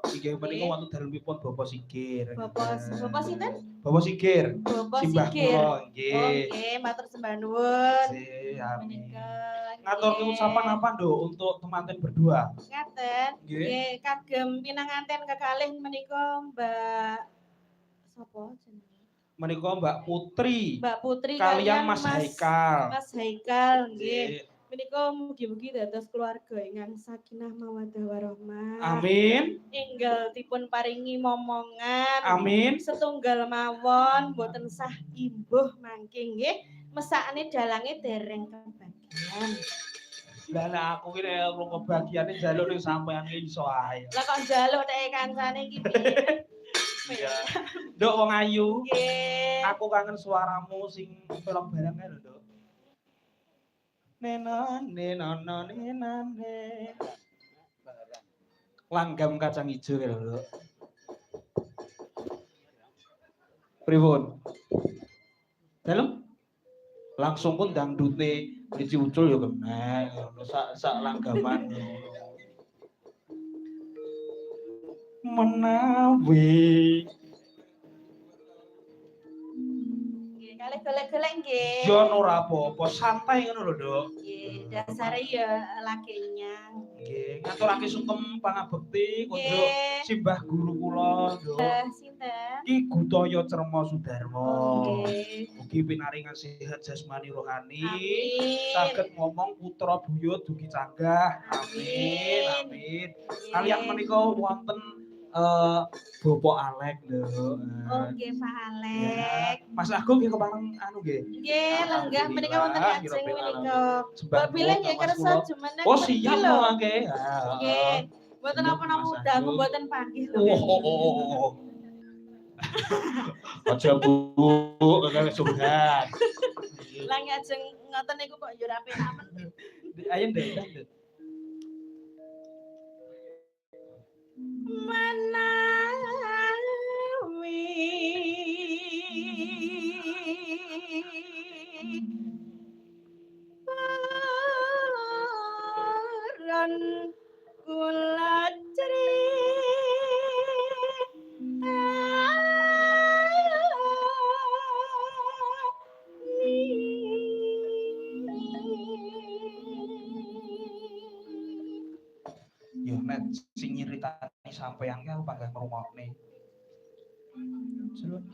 Inggih menika wonten dalemipun Bapak Sigir. Bapak sinten? Bapak Sigir. Bapak Simbah Sigir. kula Oh nggih. nggih, matur sembah nuwun. Amin. Menika Ngaturke ucapan apa, Nduk, untuk temanten berdua? Ngaten. Nggih, kagem pinanganten kekalih menika Mbak sapa jenenge? Menika Mbak Putri. Mbak Putri kalian Mas Haikal. Mas Haikal nggih. Menika mugi-mugi dados keluarga ingkang sakinah mawaddah warahmah. Amin. Enggal dipun paringi momongan. Amin. Setunggal mawon boten sah imbuh mangke nggih. Mesakne dalange dereng kebagian. Lah aku ki nek kebagiane njaluk ning sampean ki iso ae. Lah kok njaluk nek kancane iki piye? Iya. Nduk wong ayu. Nggih. Aku kangen suaramu sing pelok bareng kae lho, Nduk. Nena nena nena ne. Langgam kacang ijo kae lho, Nduk. Pripun? Dalem? Langsung pun dangdute Riji Ucul ya kena ngono sak langgaman ngono. Menawi Kalih golek-golek nggih. Yo ora apa-apa, santai ngono lho, Nduk. Nggih, dasare ya laki nyang. Nggih, ngaturake sungkem pangabekti konco simbah guru kula, Nduk. Sinten? Ki Gutaya Cerma Sudarma. Nggih. Mugi pinaringan sehat jasmani rohani. Amin. Saged ngomong putra buyut dugi canggah. Amin. Amin. Kalian menika wonten Bapak Alek lho. Oke, Pak Alek. Mas Agung nggih kepareng anu nggih. Nggih, lenggah menika wonten ajeng menika. Mbak bilih nggih kersa jumeneng. Oh, siap mangke. Nggih. Mboten napa-napa dangu mboten panggih lho. Oh. Aja Bu, kene sugan. Lah ajeng ngoten niku kok yo rapi amen. Ayo ndek. Menawi paran kula Yo nek sing nyeritani sampean ki aku panggah ngrungokne. Sulun.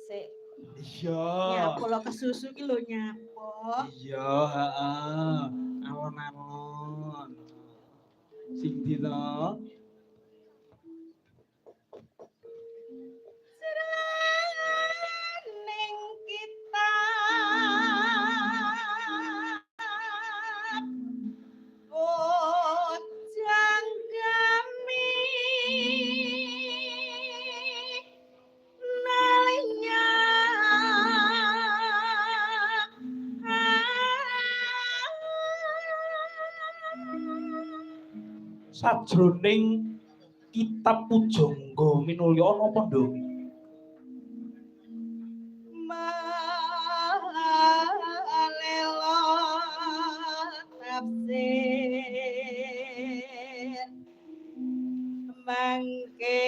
Sik. Iya. Nyapo lo kesusu ki lho nyapo. Iya, heeh. Alon-alon. Sing ndi to? Seraning kita bojang gami nalinya sajroning kitab pujangga minulya ana apa, Nduk? Malela tafsir mangke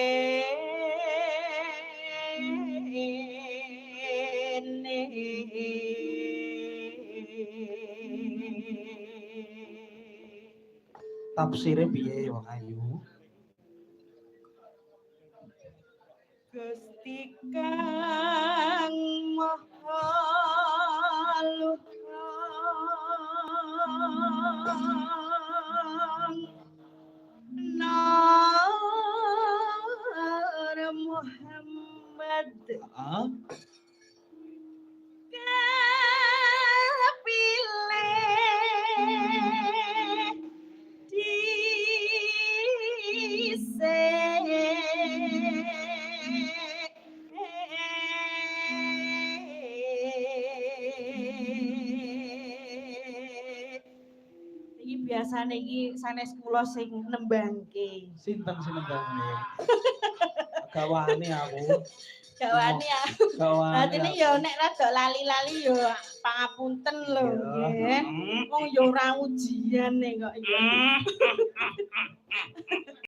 Tafsire piye wong ayu? Gusti Kang Maha Luhur Nur Muhammad kapilih iki biasane iki sanes kula sing nembangke. Sinten sing nembangke? Gak wani aku. Gak wani aku. Atine yo nek rada lali-lali yo pangapunten lho nggih. Wong yo ora ujian kok iki.